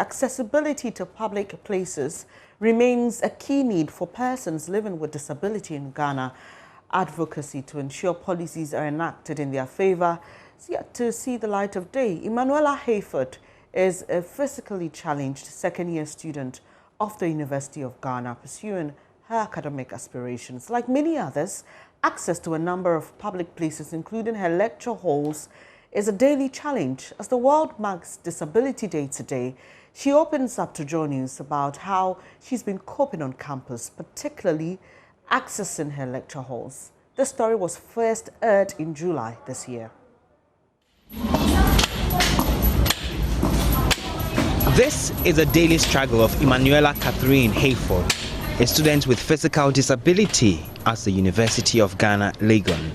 accessibility to public places remains a key need for persons living with disability in Ghana. Advocacy to ensure policies are enacted in their favor is yet to see the light of day. Emanuela Hayford is a physically challenged second-year student of the University of Ghana pursuing her academic aspirations. Like many others, access to a number of public places, including her lecture halls, is a daily challenge. As the world marks Disability Day today, she opens up to JoyNews about how she's been coping on campus, particularly accessing her lecture halls. This story was first aired in July this year. This is a daily struggle of Emanuela Catherine Hayford, a student with physical disability at the University of Ghana, Legon.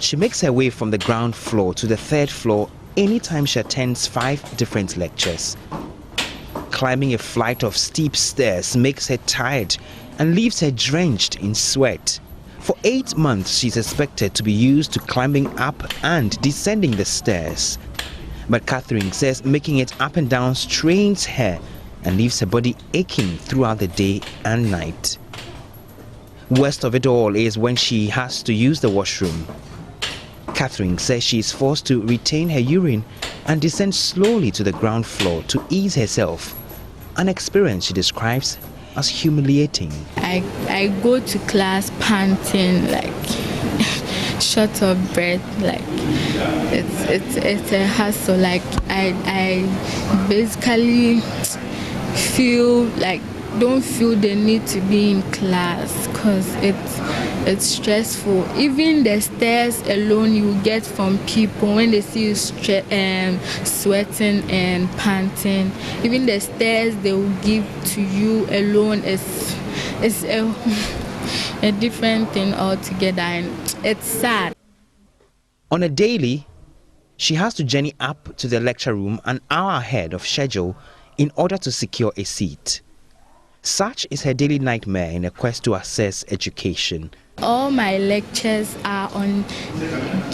She makes her way from the ground floor to the third floor anytime she attends 5 different lectures. Climbing a flight of steep stairs makes her tired and leaves her drenched in sweat. For 8 months, she's expected to be used to climbing up and descending the stairs. But Catherine says making it up and down strains her and leaves her body aching throughout the day and night. Worst of it all is when she has to use the washroom. Catherine says she is forced to retain her urine and descend slowly to the ground floor to ease herself, an experience she describes as humiliating. I go to class panting, like short of breath, like it's a hassle. Like I basically don't feel the need to be in class because it's stressful. Even the stares alone you get from people when they see you sweating and panting. Even the stares they will give to you alone is a different thing altogether, and it's sad. On a daily, she has to journey up to the lecture room an hour ahead of schedule in order to secure a seat. Such is her daily nightmare in a quest to access education. All my lectures are on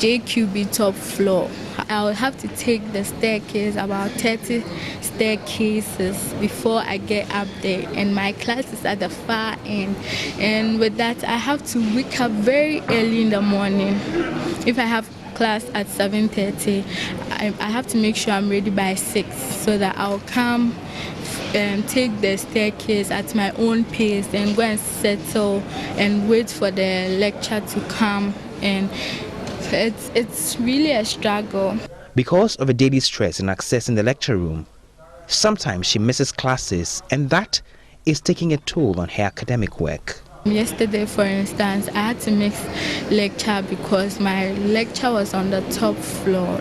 JQB top floor. I'll have to take the staircase, about 30 staircases before I get up there, and my class is at the far end. And with that, I have to wake up very early in the morning. If I have class at 7:30, I have to make sure I'm ready by 6 so that I'll come and take the staircase at my own pace and go and settle and wait for the lecture to come. And it's really a struggle. Because of a daily stress in accessing the lecture room, sometimes she misses classes, and that is taking a toll on her academic work. Yesterday, for instance, I had to miss lecture because my lecture was on the top floor,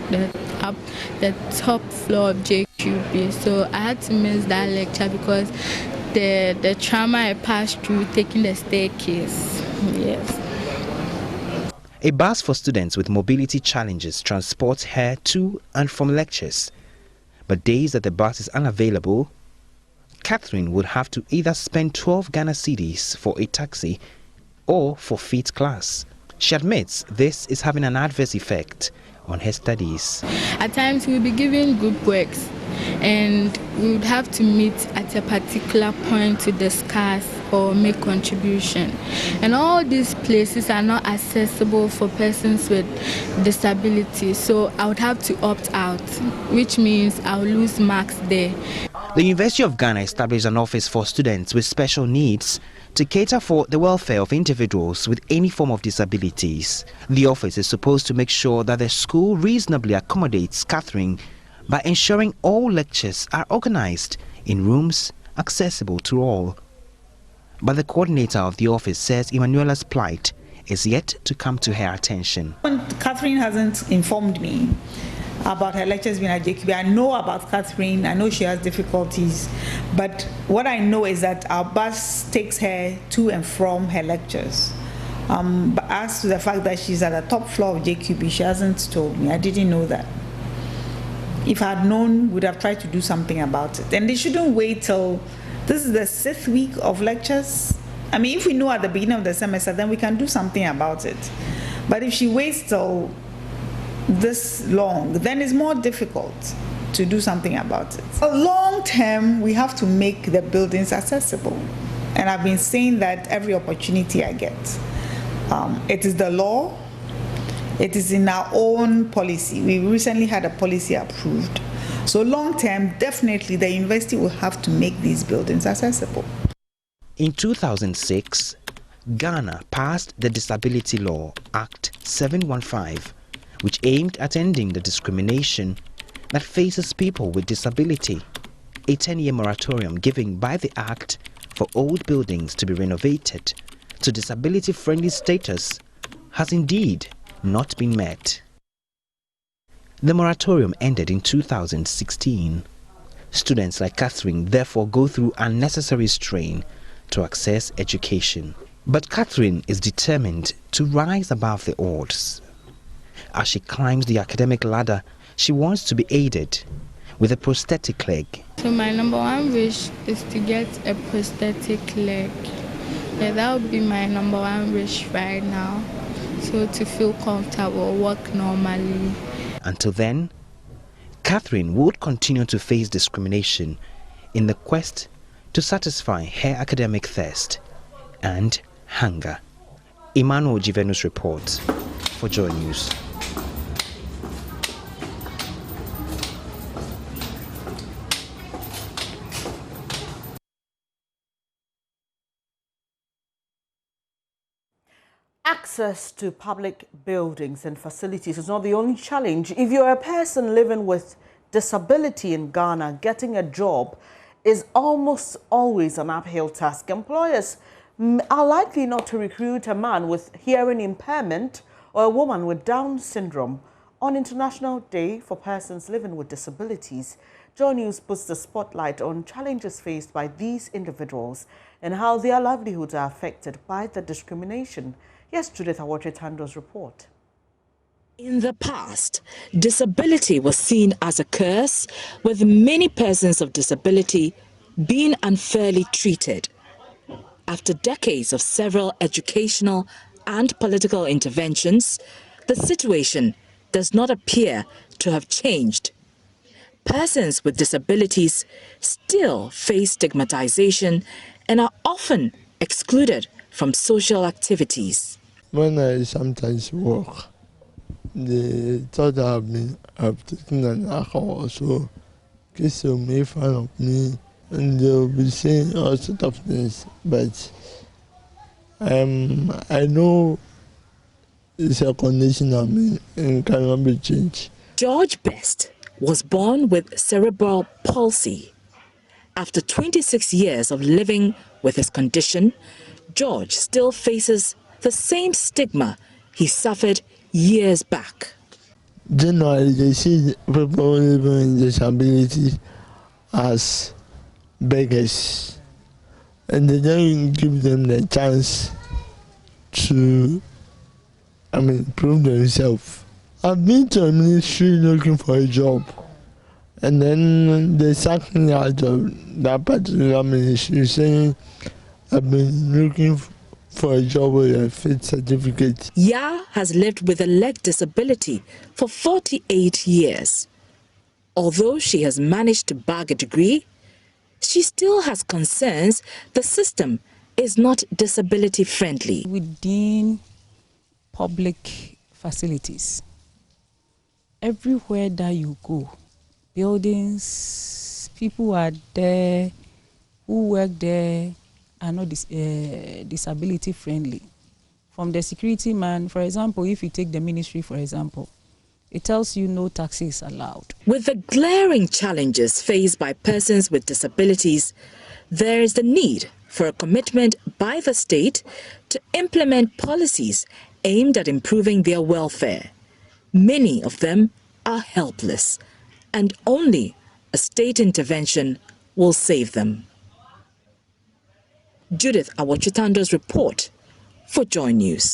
the top floor of JQB. So I had to miss that lecture because the trauma I passed through taking the staircase. Yes. A bus for students with mobility challenges transports her to and from lectures. But days that the bus is unavailable, Catherine would have to either spend 12 Ghana cedis for a taxi or forfeit class. She admits this is having an adverse effect on her studies. At times we'll be given group works and we would have to meet at a particular point to discuss or make contribution. And all these places are not accessible for persons with disability, so I would have to opt out, which means I'll lose marks there. The University of Ghana established an office for students with special needs to cater for the welfare of individuals with any form of disabilities. The office is supposed to make sure that the school reasonably accommodates Catherine by ensuring all lectures are organized in rooms accessible to all. But the coordinator of the office says Emanuela's plight is yet to come to her attention. Catherine hasn't informed me about her lectures being at JQB. I know about Catherine, I know she has difficulties, but what I know is that our bus takes her to and from her lectures. But as to the fact that she's at the top floor of JQB, she hasn't told me. I didn't know that. If I had known, would have tried to do something about it. And they shouldn't wait till this is the 6th week of lectures. I mean, if we know at the beginning of the semester, then we can do something about it. But if she waits till this long, then it's more difficult. to do something about it. Long term, we have to make the buildings accessible. And I've been saying that every opportunity I get. It is the law. It is in our own policy. We recently had a policy approved. So long term, definitely the university will have to make these buildings accessible. In 2006, Ghana passed the Disability Law Act 715, which aimed at ending the discrimination that faces people with disability. A 10-year moratorium given by the Act for old buildings to be renovated to disability-friendly status has indeed not been met. The moratorium ended in 2016. Students like Catherine therefore go through unnecessary strain to access education. But Catherine is determined to rise above the odds. As she climbs the academic ladder, she wants to be aided with a prosthetic leg. So my number one wish is to get a prosthetic leg. Yeah, that would be my number one wish right now. So to feel comfortable, walk normally. Until then, Catherine would continue to face discrimination in the quest to satisfy her academic thirst and hunger. Emmanuel Jivenus reports for JoyNews. Access to public buildings and facilities is not the only challenge. If you're a person living with disability in Ghana, getting a job is almost always an uphill task. Employers are likely not to recruit a man with hearing impairment or a woman with Down syndrome. On International Day for Persons Living with Disabilities, JoyNews puts the spotlight on challenges faced by these individuals and how their livelihoods are affected by the discrimination. Here's Judith Awotwe-Tando's report. In the past, disability was seen as a curse, with many persons of disability being unfairly treated. After decades of several educational and political interventions, the situation does not appear to have changed. Persons with disabilities still face stigmatization and are often excluded from social activities. When I sometimes walk, they thought I've taken an alcohol, so kids will make fun of me and they'll be saying all sorts of things. But I know it's a condition of me and cannot be changed. George Best was born with cerebral palsy. After 26 years of living with his condition, George still faces the same stigma he suffered years back. Generally, they see people living with disability as beggars, and they don't give them the chance to, prove themselves. I've been to a ministry looking for a job, and then they sacked me out of that particular ministry, saying I've been looking for a job with a fit certificate. Ya has lived with a leg disability for 48 years. Although she has managed to bag a degree, she still has concerns the system is not disability friendly. Within public facilities, everywhere that you go, buildings, people are there who work there are not disability friendly. From the security man, for example, if you take the ministry, for example, it tells you no taxis allowed. With the glaring challenges faced by persons with disabilities, there is the need for a commitment by the state to implement policies aimed at improving their welfare. Many of them are helpless, and only a state intervention will save them. Judith Awotwe-Tando's report for JoyNews.